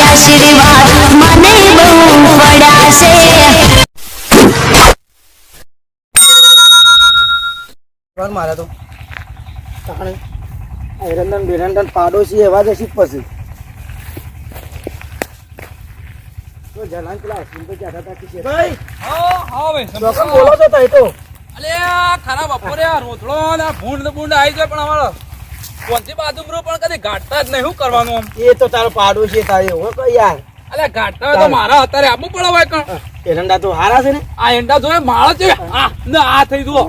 આશીર્વાદ મને બહુ પડ્યા છે મારે તો એરંદન બેરંદન પાડોશી એવા જ હશે પછી તો જલાન પેલા હસીન તો કહેતા હતા કે છે ભાઈ હા ભાઈ લોકો બોલો છો તો એ તો અલે આ ખરાબ બપોરે આ રોતડો ને ભૂંડ આવી જાય પણ અમારો કોણથી બાજુમરો પણ કદી ગાંઠતા જ નહીં શું કરવાનું આમ એ તો તારો પાડોશી થાય એવો કઈ યાર અલે ગાંઠતા હોય તો મારા અત્યારે આપવું પડે હોય કણ એરંડા તો હારા છે ને આ એંડા જોયે માળ છે આ ને આ થઈ જુઓ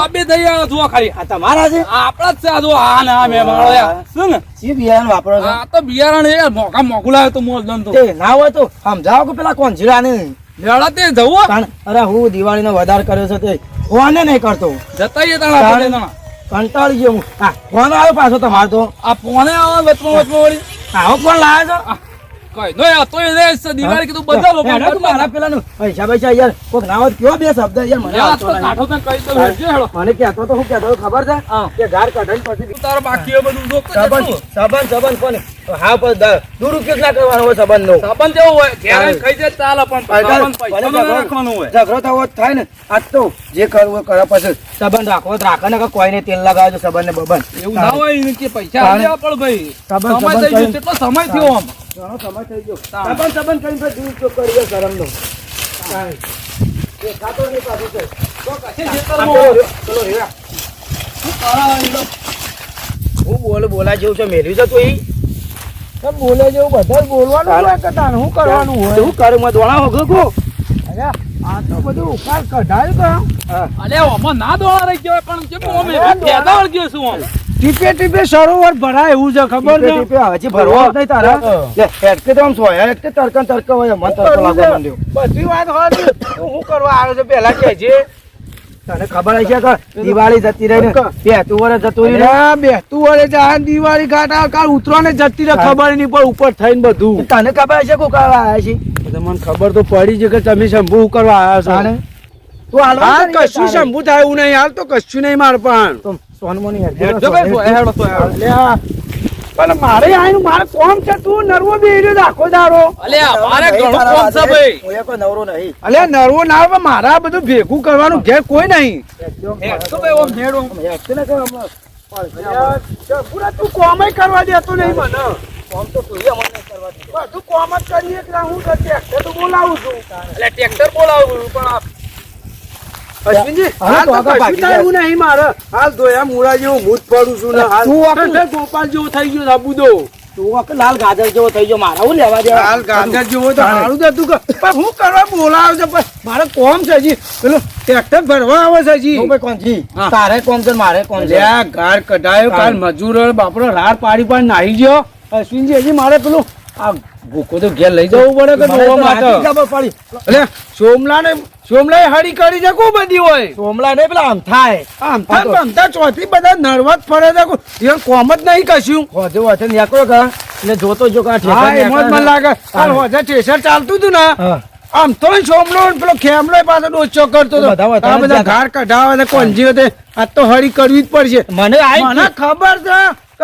બે થઈ ગયા જુઓ ખાલી આ તમારા છે આપડા જ છે આ જુઓ આ ને આ મેં માળો શું ને શી બિયારણ વાપરો છો આ તો બિયારણ એ મોકા મોકું લાવ્યો તો મોલ દન તો તે ના હોય તો સમજાવો કે પેલા કોણ જીરા ને મેળા તે જવું અરે હું દિવાળીનો વધાર કર્યો છે તે ફોને નહીં કરતો જતા તાણા કંટાળી ગયો હું હા ફોન આવ્યો પાછો તમારે તો આ ફોને આવે વચમાં વળી આવો ફોન લાવ્યો છો કઈ નો હતો એ દિવાળી કીધું બધા લોકો મારા પેલા પૈસા યાર કોક ના હોય કયો બે શબ્દ યાર મને આવતો નહીં. કાઠો તો કઈ તો હેડજો હેડો મને કહેતો તો હું કહેતો હતો ખબર છે કે ઘર કાઢીને પછી તારો બાકી બધું જો સંબંધ કોને હા પણ દુરુપયોગ ના કરવાનો હોય સંબંધ નો સાબન જેવો હોય ઘેર ખાઈ જાય ચાલે પણ સાબન પૈસા નો રાખવાનું હોય ઝઘડો થવો થાય ને આજ તો જે કરવું એ કરે પછી સંબંધ રાખવો તો રાખે ને કે કોઈને તેલ લગાવજો સંબંધ ને બબન એવું ના હોય કે પૈસા આપ્યા પણ ભાઈ સમય થઈ ગયો કેટલો સમય થયો આમ ઘણો સમય થઈ ગયો સંબંધ કરીને પછી દુરુપયોગ કરીએ શરમ નો એ ખાતો નહીં પાછું છે તો કશે ખેતરમાં ચલો હેરા હું બોલા જેવું છે મેળવ્યું છે તું એ બોલે જેવું બધા બોલવાનું હોય કે તાર શું કરવાનું હોય શું કરું મેં દોણા હોગો કો અરે આ તો બધું ઉપાડ કઢાયું કે અલે ઓમાં ના દોડા રહી ગયો પણ કેમ ઓમે ફેદા વળ ગયો છું આમ ટીપે ટીપે સરોવર ભરાય એવું છે ખબર છે ટીપે હજી ભરવા નહીં તારા લે હેડકે તો આમ સોયા હેડકે તરકા હોય મન તરકો લાગવા માંડ્યો બધી વાત હોય હું કરવા આવ્યો છે પહેલા કહેજે તને ખબર હશે કે દિવાળી જતી રહી ને બેહતું વરે જતું રહી બેહતું વરે જા દિવાળી કાઢા કાલ ઉતરાને જતી રહે ખબર નહીં પણ ઉપર થઈને બધું તને ખબર હશે કો કરવા આવ્યા છે મને ખબર તો પડી છે કે તમે શંભુ કરવા આવ્યા છો તું હાલ કશું શંભુ થાય એવું નહીં હાલ તો કશું નહીં માર પણ સોનમોની હેડજો ભાઈ હેડો તો પણ મારે આનું મારે કોમ છે તું નરવો બેહી આખો દાડો અલે મારે ઘણું કોમ છે ભાઈ હું કોઈ નવરો નહીં અલે નરવો ના આવે મારા બધું ભેગું કરવાનું ઘેર કોઈ નહીં હેડજો ભાઈ ઓમ હેડો હેડશે ને કે પૂરા તું કોમ કરવા દેતો નહીં મને કોમ તો તું મને કરવા દે તું કોમ જ કરીએ કે હું ટ્રેક્ટર તો બોલાવું છું એટલે ટ્રેક્ટર બોલાવું પણ અશ્વિનજી હાલ તો કશું થયું નહીં મારે હાલ ધોયા મુળા જેવું મૂત પડું છું ને હાલ ગોપાલ જેવો થઈ ગયો સાબુદો તું લાલ ગાજર જેવો થઈ ગયો મારા હું લેવા દેવા લાલ ગાજર જેવો તો સારું જ હતું પણ હું કરવા બોલાવ છે મારે કોમ છે હજી પેલું ટ્રેક્ટર ભરવા આવે છે હજી કોણજી તારે કોમ છે મારે કોમ છે ઘર કઢાયો કાલ મજૂર બાપરો રાડ પાડી પાડી નાહી ગયો અશ્વિનજી હજી મારે પેલું આ ભૂકો તો ઘેર લઈ જવું પડે કે જોવા માટે ખબર પડી એટલે સોમલા હળી કરી છે કો બધી હોય સોમલા ને પેલા આમથા ચોથી બધા નર્વસ ફરે છે કોમ જ નહીં કશું હોજે હોજે નીકળો કા એટલે જોતો જો કા મને લાગે કાલ હોજે સ્ટેશન ચાલતું હતું ને આમ તો સોમલો પેલો ખેમલો પાછો ડોચો કરતો હતો આ બધા ઘાર કઢાવે ને કોંજી હતી આ તો હળી કરવી જ પડશે મને ખબર છે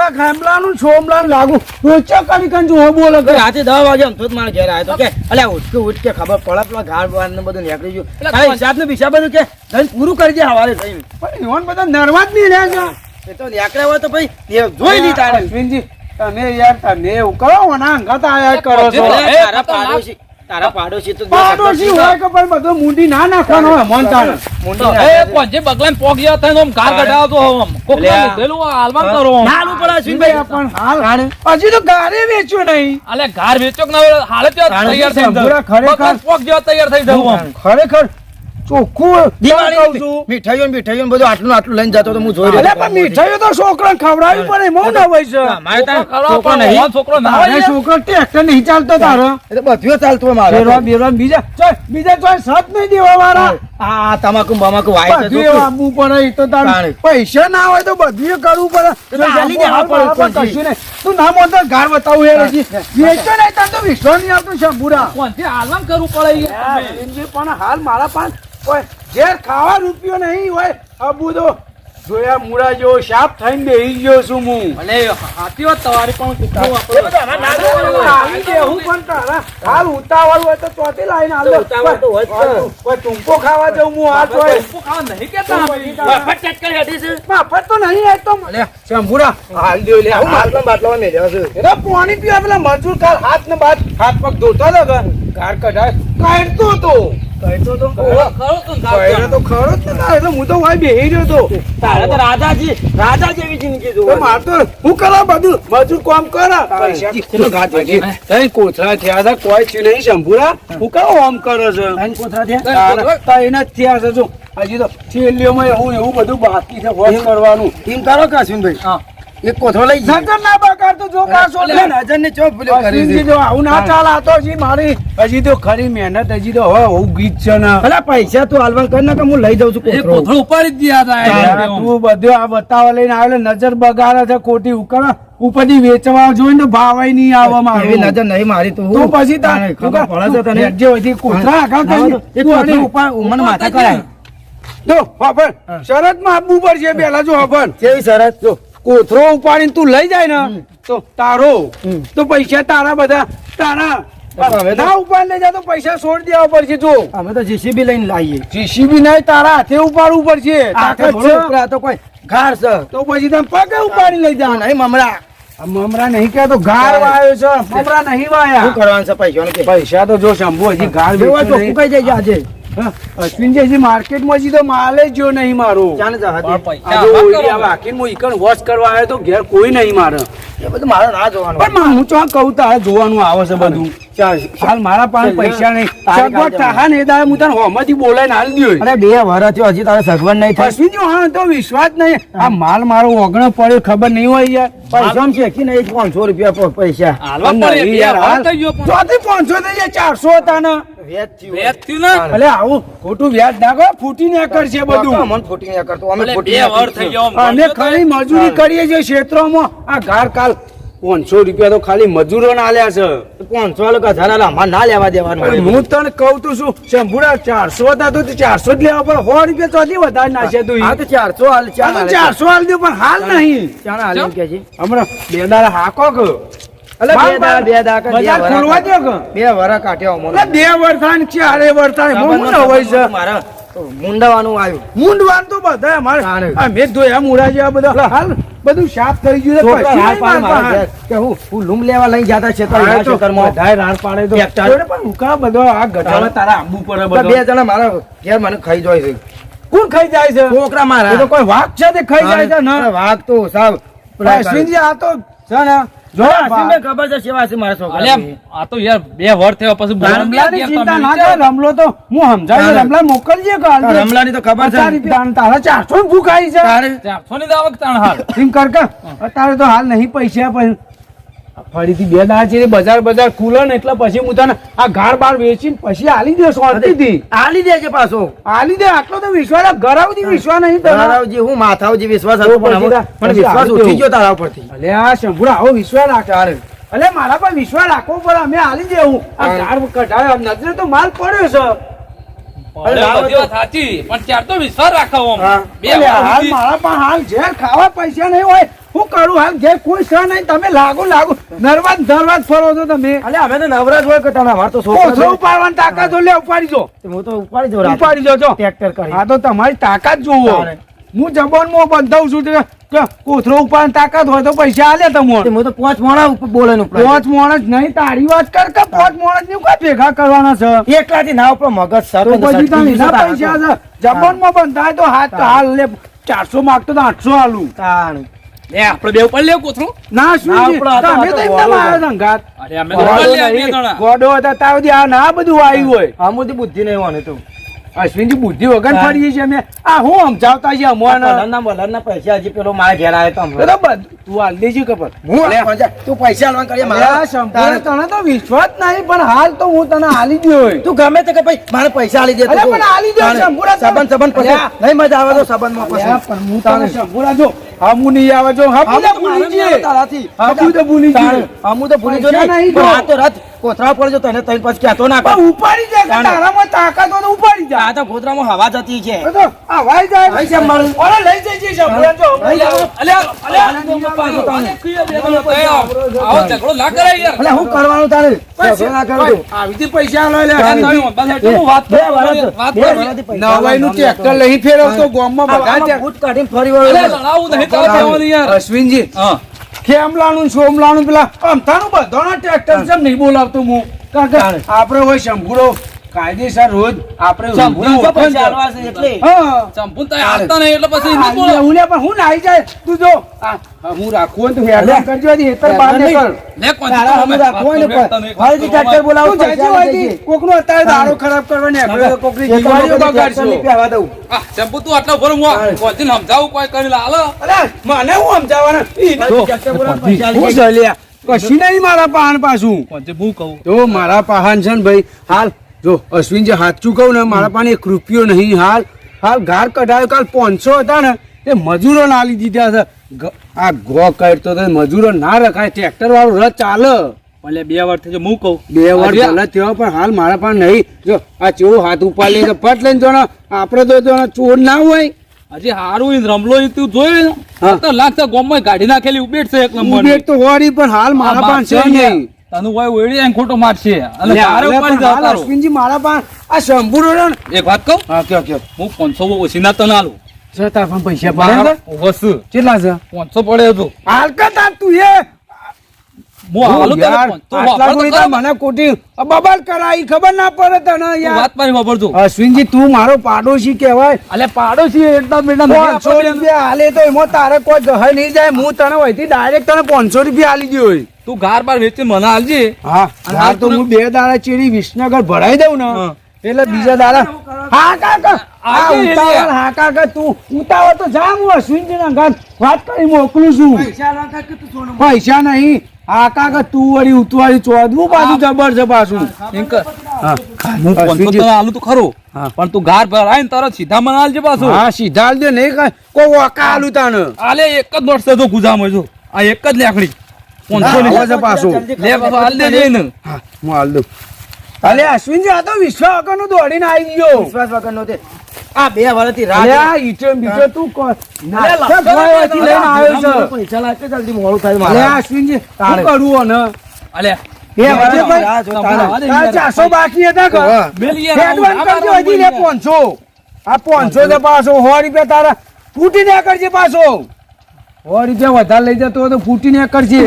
ખેમલાનું સોમલાનું લાગુ ડોચો કરી કન જો બોલો કે રાતે 10 વાગે આમ તો મારા ઘરે આવ્યો તો કે અલ્યા ઉઠ કે ખબર પડે પેલા ઘાર બાર ને બધું નીકળી ગયું એટલે હિસાબ ને બીજા બધું કે ધન પૂરું કરી દે હવારે થઈને પણ એવન બધા નર્વસ નહીં રહે છે એ તો નીકળ્યા હોય તો ભાઈ જોઈ લી તારે અશ્વિનજી તમે યાર તમે એવું કરો ના અંગત આયા કરો છો તારા પાડોશી તો પાડોશી હોય કે પણ બધો મુંડી ના નાખવાનો હોય મન તાણ મુંડી એ કોંજે બગલાન પોક ગયા થાય ઓમ ઘાર કઢાવતો ઓમ કોકલા લીધેલું હાલમાં કરો નાલું પડા અશ્વિનભાઈ પણ હાલ હજી તો ગારે વેચ્યો નહીં અલે ઘાર વેચો કે ના હાલે તૈયાર થઈ જવું ખરેખર પોક જેવા તૈયાર થઈ જવું ખરેખર ચોખ્ખું દિવાળી મીઠાઈઓ બધું આટલું લઈને જતો તો હું જોઈ રહ્યો પણ મીઠાઈઓ તો છોકરા ખવડાવી પડે મોં ના હોય છે મારે છોકરો નહીં છોકરો ના હોય છોકરો ટ્રેક્ટર નહીં ચાલતો તારો એટલે બધું ચાલતું મારે બેરવા બીજા ચોય સત નહીં દેવા વાળા આ તમાકુ બમાકુ વાય છે તો આપવું પડે એ તો તારે પૈસા ના હોય તો બધું કરવું પડે ચાલી દેવા પડે કશું નહીં તું ના મોટો ઘર બતાવું યાર હજી વેચો નહીં તાર તો વિશ્વાસ નહીં આવતો શંભુરા કોણથી હાલમાં કરવું પડે પણ હાલ મારા પાસે કોઈ ઘેર ખાવા રૂપિયો નહીં હોય અબુ તો જોયા મૂળા જેવો શાપ થઈને બેહી ગયો છું હું. ભલે હાથી હોત તમારી પણ કૂતરો એ આપણો. બધું આમાં ના જોવાનું. આવી બેહું પણ તારા હાલ ઉતાવળ હોય તો ચોથી લાઈને હાલ દે. ઉતાવળ તો હોય જ છે. કોઈ ટૂંકો ખાવા જવું હું હાથ હોય. ટૂંકો ખાવા નહીં કહેતા અમે. મફત ચટકણ હેઠી છે. મફત તો નહીં આજ તો. લે, શંભુરા, હાલ દે લે. હું માટલા બાટલામાં મેલ્યો છું. એનો પાણી પીવા પેલા મજૂર કાલ હાથ ને હાથ પગ ધોતો હતો કે ગાર કઢાય કાઢતો હતો. કહેતો તો ખરો તો ને કાઢ્યો તો ખરો જ ને તારે. એટલે હું તો વાય બેહી રહ્યો તો. તારે તો રાજા જેવી જિંદગી તો જોવાની. માર તો હું કરા બધું મજૂર કામ કરા. ચલો ઘાટ વાગી. તઈ કોથળા થયા હતા કોઈ છે નહીં શંભુરા. હું કાં આમ કરે છે? ત્રણ કોથળા થયા? તારા તઈ ના જ થયા છે જો. હજી તો થેલીઓમાં એવું બધું બાકી છે વોશ કરવાનું. એમ કરો કે અશ્વિનભાઈ? હા. એક કોથળો લઈ જાય. નજર ના બગાડ તો જો પાછો લે. નજરને ચોક ભૂલ્યો કરી અશ્વિનજી છે. જો આવું ના ચાલ. આ તો હજી મારી હજી તો ખરી મહેનત હજી તો હવે હું ગીત છે ને. અલા પૈસા તું હાલવા કર ને કે હું લઈ જાઉં છું એ કોથળો. કોથળો ઉપાડી જ દીધા હતા તારા એ. તું બધું આ બતાવવા લઈને આવેલો નજર બગાડે છે ખોટી ઉકર ઉપરથી વેચવા જોઈને તો ભાવાય નહીં આવે એવી મારું. નજર નહીં મારી તું. તું પછી તારે ખબર પડે છે તને? જે હોય કોથળા આગળ કરી. એક તું કોથળો આને- ઉપર ઉમર માથા કરાય. જો હફન શરતમાં આપવું પડશે પેલા જો હફન કેવી શરત? જો કોથળો ઉપાડીને તું લઈ જાય ને તો તારો તો પૈસા તારા બધા તારા હવે તો- ના ઉપાડ લઈ જાય તો પૈસા છોડી દેવા પડશે જો અમે તો જીસીબી લઈને લાવીએ. જીસીબી નહીં તારા હાથે ઉપાડવું પડશે આ તાકાત તો છે. ઉપરા તો કોઈ ઘાર છે. તો પછી તમે પગે ઉપાડી લઈ જવાના. નહીં મમરા. આ મમરા નહીં કહેતો ગાર વાયો છે મમરા નહીં શું વાયા કરવાનું છે પૈસાનું કે? પૈસા તો જો શંભુ હજી ગાર જેવા વેચ્યું ચોખ્ખું નહીં. કહી દેજે આજે. હા, અશ્વિનજી હજી માર્કેટમાં હજી તો માલ જ જો નહીં મારો ચાલે જા પણ હાથી. પૈસા આ જો આવા ઓલી કરો. આ વાકીને હું ઈકણ વોશ કરવા આવ્યો તો ઘેર કોઈ નહીં મારે એ બધું મારે ના જોવાનું. પણ હું તો કહું તારે જોવાનું આવે છે બધું હાલ મારા પાસે પૈસા નહીં તારે સગવડ થાહા ને એ દાડે હું તને હોમાંથી બોલાઈને હાલ દ્યો. અરે 2 વર્ષ થયો હજી તારે સગવડ નહીં થાય. અશ્વિનજી હા તો વિશ્વાસ નહીં આ માલ મારો ઓગણો પડ્યો ખબર નહીં હોય યાર પૈસામાં શેકી નહીં 500 રૂપિયા પૈસા. હાલવા પડે. નહીં બે યાર, વાર હાલ. થઈ ગયો પણ. ચોથી 500 થઈ જાય 400 હતા ને વ્યાજ થયું. વેચ થયું ને. અલે આવું ખોટું વ્યાજ નાખો ફૂટી ને કરશે બધું અમને ખોટી નહીં કરતો. અમે ભલે ખોટી બે નહીં વાર કરતું. થઈ ગયો. આમ અને ગણજો તો ખરી મજૂરી કરીએ છીએ ક્ષેત્રોમાં આ ગાર કાલ 500 રૂપિયા તો ખાલી મજૂરો ના આલ્યા છે 500 લોકો 1000 આલા, અમારે ના લેવા દેવાનું. હું તને કહું તું શું શંભુડા 400 હતા તો 400 જ લેવા પડે 100 રૂપિયા ચોથી વધારે નાખશે તું હા તો 400 હાલ, ચાલ આ હાલે. તો 400 હાલ દે પણ હાલ નહીં ચાલ હાલે એમ કે છે. હમણાં બે દાડા હાકો કે અલે બે દાડા કે બજાર ખોલવા દો કે 2 વર્ષ કાઢ્યા અમને. અલે 2 વર્ષાન 4 વર્ષાન હું ન હોય છે મારા મુંડાવાનું આવ્યું. મૂંડવાન તો બધા અમારે તાણે. આ મેં ધોયા મૂળા જેવા બધા હાલ બધું સાફ થઈ ગયું છે છોકરા પછી હાલ નહીં પાડે મારતા. મારા ઘેર. કે હું લૂમ લેવા લઈ જતા છે તો આ એના તો ખેતરમાં. બધાય રાડ પાડે તો ટ્રેક્ટર. જોડે પણ ઉકા બધો આ ગઢામાં તારા આબુ પડે તો બધો 2 જણા મારા ઘેર મને ખાઈ જાય છે. કોણ ખાઈ જાય છે છોકરા મારા. એ તો કોઈ વાઘ છે તે ખાઈ જાય છે ને વાઘ તો સાવ અશ્વિનજી આ તો છે ને જો અશ્વિનને ખબર છે સેવા છે મારા છોકરા. અલ્યા, આ તો યાર 2 વાર થયો પછી બોલવાનું રમલાની યાર ચિંતા તમે ના વિચારો. કર રમલો તો હું સમજાવી તારે. રમલા મોકલજે કે હાલ દે. રમલાની તો ખબર 50 છે. રૂપિયા તારા 400 ની ભૂખ આવી છે તારે 400 ની તો આવક તાણ હાલ. એમ કર કે અત્યારે તો હાલ નહીં પૈસા પણ ફરીથી 2 દાડા છે બજાર ખુલે ને એટલે પછી હું તને આ ગાર બાર વેચીને પછી હાલી દે શાંતિથી આલી દેજે પાછો. હાલી દે આટલો તો વિશ્વાસ ગરાવથી વિશ્વાસ નહીં તને તારાજી હું માથાવજી વિશ્વાસ હતો પણ હવે- પણ પછી વિશ્વાસ આવી ઉઠી ગયો. ગયો તારા ઉપરથી. અલે આ શંભુડા આવો વિશ્વાસ રાખે અલે મારા પર વિશ્વાસ રાખવો પડે અમે હાલી દેવું આ હા. ગાર કઢાયો નજરે તો માલ પડ્યો છે અરે, બધી વાત સાચી પણ ચાર તો વિશ્વાસ રાખો આમ. હા. 2 અલે વાર હાલ સુધી. મારા પાસે હાલ ઘેર ખાવા પૈસા નહીં હોય હું કરું હાલ ઘેર કોઈ છે નહીં તમે લાગુ નરવાજ ફરો છો તમે અલે અમે તો નવરાજ હોય કે તને અમાર તો છોકરા કોથળો ઉપાડવાની તાકાત હોય લે ઉપાડી જો હું તો ઉપાડી જાઉં રાતે. ઉપાડી જો જો ટ્રેક્ટર કરી. આ તો તમારી તાકાત જોવો તારે. હું જબનમાં બંધાવું છું કે કોથળો ઉપાડવાની તાકાત હોય તો પૈસા આલે તમને હું તો 5 મોણા બોલે ને ઉપરા. 5 માણસ નહીં તારી વાત કર કે 5 માણસ ની કોઈ ભેગા કરવાના છે એકલાથી ના ઉપર મગજ તો સરપંચ પછી સટકી તને ગયું એના છે પૈસા તારા છે જબનમાં બંધાય તો હાથ તો હાલ લે 400 માંગતો તો 800 આલું તાણ. લે, આપણે બે ઉપર લેવું કોથળું. ના શું ના, છે? ઉપડો હતો, તમે હતો, તો એકદમ ગોળો આવ્યા સંગાત. અરે, અમે તો ઉપર ગોળો લે, બે નહીં, જણા. ગોળો હતા તાવ દી આ ના બધું આવ્યું હોય આમુથી બુદ્ધિ નહીં હોવાની તું. અશ્વિનજી બુદ્ધિ વગર ફરીએ છીએ અમે આ હું સમજાવતા છીએ અમોને વલણના વલણના પૈસા હજી પેલો મારા ઘેર આવ્યો તો હમણાં. બરાબર તું હાલ દેજે ખબર હું સમજા, તું પૈસા આલવાનું કરીએ મારા. સંપૂર્ણ તને તો વિશ્વાસ નહીં પણ હાલ તો હું તને હાલી દયો હોય તું ગમે તે કે ભાઈ મારે પૈસા આલી દે તું. અરે પણ આલી દે, તાણે. સંપૂર્ણ તમે- સંબંધ પછી અલ્યા. નહીં મજા આવે તો સંબંધમાં અલ્યા, પછી પણ હું તને સંપૂર્ણ જો હમું નહીં આવે જો હમું તો ભૂલી જઈએ તારાથી. હમું તો ભૂલી જઈએ તાણે. અમુ તો ભૂલી જો પૈસા નહીં નહીં પણ જો. આ તો રાત કોથળા પડજો તને તઈ પછી કહેતો ના કર. પણ ઉપાડી જાય કે તારામાં તાકાત હોય તો ઉપાડી જાય આ તો ગોધરામાં હવા જતી છે. એ તો હવાઈ જાય ભાઈ સાહેબ મારું. ઓલે લઈ જઈએ શંભુરામ જો ભાઈ સાહેબ. આવો ઝઘડો ના કરાય યાર. અલે હું કરવાનું તારે ઝઘડો ના કરું તું. આવી રીતે પૈસા લો લે આ તમે બસ એટલું હું વાત બે કરું, વરસ- વાત બે કરું. વરસથી પૈસા નવાઈનું ટ્રેક્ટર લઈ ફેરવતો ગામમાં બધા આમાં ટ્રેક્ટર- બૂટ કાઢીને ફરી અરે વળો. લડાવું નહીં ચાલુ થવાનું યાર. અશ્વિનજી હા ખેમલાનું સોમલાનું પેલા અમથાનું બધાના ટ્રેક્ટર છે નહીં બોલાવતો હું કારણ કે આપણે હોય શંભુરો કાયદેસર રોજ આપણે શંભુરામ તો પૈસા આલવા છે એટલે. હા સંપૂર્ણ તાય હાલતા નહીં એટલે પછી નહીં આ બોલો. લેવું લે પણ હું નાઈ જાય તું જો હું રાખું હોય તો હેરાન કરજો હજી હેતર બહાર નીકળ લે કોણ તારા તમે? હમું રાખવું હોય ને રાખતા નહીં, પણ ફરીથી ટ્રેક્ટર બોલાવો તું જાજે હોયથી કોકનો અત્યારે દાડો ખરાબ કરવાની હવે કોકની દિવાળીઓ જીવનમાં બગાડશો. ટ્રેક્ટર નહીં પહેવા દઉં. આ શેમ્પુ તું આટલો ભરું હું કોણથી સમજાવું કોઈ કરી લાલો. અરે મને હું સમજાવવાના ઈ ટ્રેક્ટર બોલાવો, પૈસા આલી હું દેજે. ચાલ્યા કશું નહીં મારા પાન પાછું કોણથી હું કહું. તો મારા પાહન છે ને ભાઈ હાલ જો અશ્વિનજી સાચું કહું ને મારા પાસે 1 રૂપિયો નહીં હાલ હાલ ગાર કઢાયો કાલ 500 હતા ને એ મજૂરો ના આલી દીધા છે આ ગો કાઢતો તો મજૂરો ના રખાય ટ્રેક્ટર વાળું રથ ચાલે ભલે 2 વાર થઈ હું કહું 2 વાર ચાલે તેવા પણ હાલ મારા પાસે નહીં જો આ ચેવું હાથ ઉપાડ લે ફટ લઈને જો ને આપણે તો જો ને ચોર ના હોય હજી હારું ઈ રમલો ઈ તું જોયું હા. ને તો લાગશે ગોમમાં ગાડી નાખેલી ઉભેટ છે એક નંબર ઉભેટ તો હોરી પણ હાલ મારા પાસે છે નહીં તનું હોય ઓળી આઈને ખોટો મારશે અને લે, તારે હવે ઉપાડી પણ હાલ જતા રહો. અશ્વિનજી મારા પાસે આ શંભુરો ને એક વાત કહું હા કયો કયો હું 500 ઓછી ના તને આલું છે તાર પાસે પૈસા પડે બસ કેટલા છે 500 પડે હતું હાલ કા તાર તું એ હું આલું તને યાર, 500 આટલા વાપર તો કોઈ ખરો. મને ખોટી બબાલ કરાઈ ખબર ના પડે તને તું યાર વાત મારી વાપરજો અશ્વિનજી તું મારો પાડોશી કહેવાય અલે પાડોશી એકદમ 500 રૂપિયા હાલે તો એમાં તારે કોઈ ગહે નહીં જાય હું તને વહીથી ડાયરેક્ટ તને 500 રૂપિયા આલી ગયો હોય તું ગાર બાર વેચી મને આલજે હા અને હાલ તો તું- હું 2 દાડા ચેડી વિસનગર ભરાઈ દઉં ને હા. એટલે બીજા દાડા હા કાકા આ આજે ઉતાવળ લે. હા કાકા તું ઉતાવળ તો જા હું અશ્વિનજી ના ઘર વાત કરી મોકલું છું પૈસા નહીં હા કાકા તું વળી ઉતવાળી ચોદવું પાછું જબર છે પાછું ઇન્કર હા હું 500 તને આલું તો ખરો હા. પણ તું ગાર બાર આઈને તરત સીધા મને આલજે પાછું હા સીધા હાલ દે નહીં કાંઈ કોઈ વકા આલું તાને આલે એક જ નોટ છે તો ગુજામાં જો આ એક જ લેખડી 500 ની આવો છે પાછું. લે પાછો આલ દેજે ને હા હું હાલ દઉં અલે અશ્વિનજી આ તો વિશ્વા વગરનું દોડીને આવી ગયો વિશ્વાસ વગરનો તે. આ 2 વર્ષથી રાહ અલે જોઈ. આ ઈટો બીટો તું કો લાખો ગોવાથી લઈને આવ્યો છે પૈસા લાગે જલ્દી મોડું થાય અલે મારે. અશ્વિનજી શું તારે. કરવું ને અલે બે વર્ષથી ભાઈ રાહ જોતા તમારા રહ્યા. વાદે તારા 400 બાકી હતા કે હા. મેલી યાર, એડવાન્સ આવું કરજો હજી લે 500 આ 500 દે પાછો 100 રૂપિયા તારા ફૂટી ને કરજે પાછો 100 રૂપિયા વધારે લઈ જતો હોય તો ફૂટી ને કરજે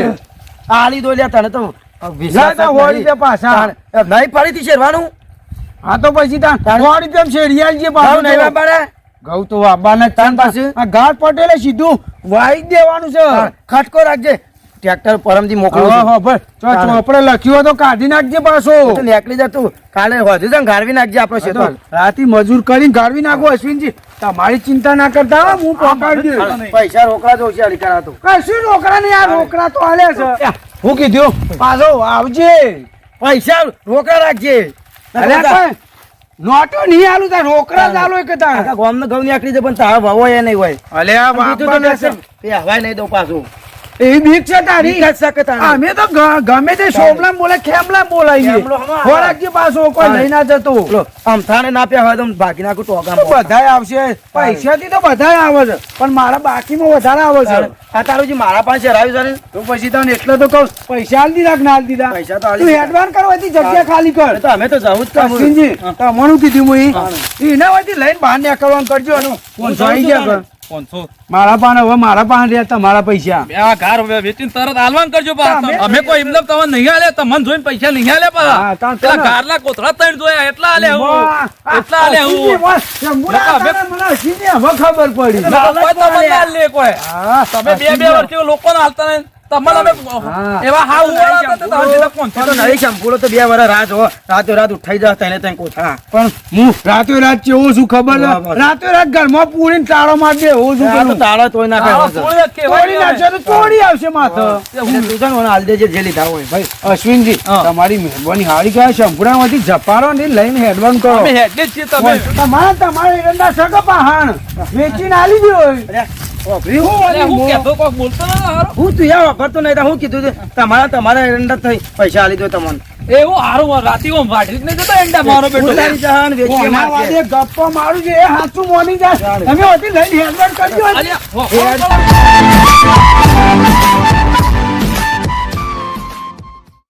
આલી દો લ્યા તને તો જા વિશ્વાસ જ તા 100 નહીં. રૂપિયા પાછા તાણ. નહીં ફરીથી શેરવાનું હા તો પછી તાર 100 રૂપિયા શેરી આલજે તારું પાછું નહીં વાપરે? ઘઉં તો વાબાને તાન પાસે? આ ઘાટ પટેલે સીધું વાઈ જ દેવાનું છે તાણ. ખટકો રાખજે ટ્રેક્ટર પરમથી મોકલું હા છું. હા ભાઈ તાણ. ચોપડે લખ્યું હોય તો કાઢી નાખજે પાછો તો નીકળી જા તું કાલે વધુ છે ને ગાળવી નાખજે આપણો શેતર. રાતી મજૂર કરીને ગાળવી નાખો અશ્વિનજી તમારી ચિંતા ના કરતા હો, હું પકડી દઉં પૈસા રોકડા તો ઓછી અડી કરાતો. કશું રોકડા નહીં આ રોકડા તો આલે છે હું કીધું પાછો આવજે પૈસા રોકડા રાખજે અરે કોઈ નોટો નહીં આલું તાર રોકડા જ આલો કે તાર આખા ગામનો ઘઉં નીકળી જાય પણ તારો ભાવ હોય એ નહીં હોય. અલે આ બીજું તો બાપા નથી. એ હવાય નહીં દઉં પાછું. એવી બીક છે તારી બીક જ શકે તારે. અમે તો ગમે તે સોમલા બોલે ખેમલા બોલાઈએ ખેમલો હમણાં ખોરાકજી પાછો કોઈ લઈ ના જતો લો, આમથાને ના પ્યા હોય તો ભાગી નાખું તો ટોકામાં. બધાય આવશે પૈસાથી તો બધાય આવે છે પણ મારા બાકીમાં વધારે આવે છે આ તારું જે મારા પાસે હરાવ્યું છે ને, તો પછી તને એટલે તો કહું પૈસા આલી દીધા કે ના આલી દીધા પૈસા તો આલી તું દીધા. એડવાન્સ કરવાથી જગ્યા ખાલી કર તો અમે તો જવું જ કામ. અશ્વિનજી તમારું કીધું હું એના વાથી લઈને બહાર નીકળવાનું કરજો અને 500 આવી ગયા કર. 500 મારા પાસે હવે મારા પાસે રહ્યા તમારા પૈસા આ ગાર વેચીને તરત આલવાન કરજો પાછા. તમે- અમે કોઈ એમને તમને નહીં આલે તમને જોઈને પૈસા નહીં આલે હા, પાછા તાન પેલા તને. ગારના કોથળા ત્રણ જોયા એટલા આલે હું એટલા આલે અશ્વિનજી, હું બસ, શંભુરા નકા, તારે મને અશ્વિનજી હવે ખબર પડી કોઈ તમને ના લે કોઈ હા, તમે બે વર્ષથી લોકોને હાલતા નહીં તમને અમે હા. એવા હાવ ઉવાળા હતા તો તમે સીધા 500 તો નહીં સંપૂર્ણ તો 2 વર્ષ રાત હો રાતો રાત ઉઠાઈ જાય તને તને કોથળા. પણ હું રાતો રાત કેવો છું ખબર છે? બરાબર. રાતો રાત ઘરમાં પૂરીને તાળો મારી દે એવું છું આ તો પેલું. તાળો તોય નાખે આવા હવે તો. સોળિયા કહેવાય તોડી નહીં નાખશે તો તોડી આવશે માથે એટલે તું છે ને મને હાલ દેજે જે લીધા હોય. ભાઈ અશ્વિનજી હા. તમારી મહેરબાની હારી ગયા શંભુરામાંથી જપાડો ને લઈને હેડવાન કરો અમે હેડે જ છીએ તમે તમારે એરંડા સગા પહાણ વેચીને આલી દો અરે, વાપર્યું? અરે હું કહેતો કોક બોલતો ના હારો હું તું યાર વાપરતો નહીં તો હું કીધું છે તમારા એરંડા થઈ પૈસા આલી દો તમને. એવું હારું રાતે ઓમ વાઢી જ નહીં જતો એંડા મારો બેટો ઉતારી જહાન વેચીએ કોના મારશે. વાદે ગપ્પા મારું છે એ હાચું મોની જાય તમે હોતી લઈને હેરબાર કરજો અલ્યા, હો, હો, હો.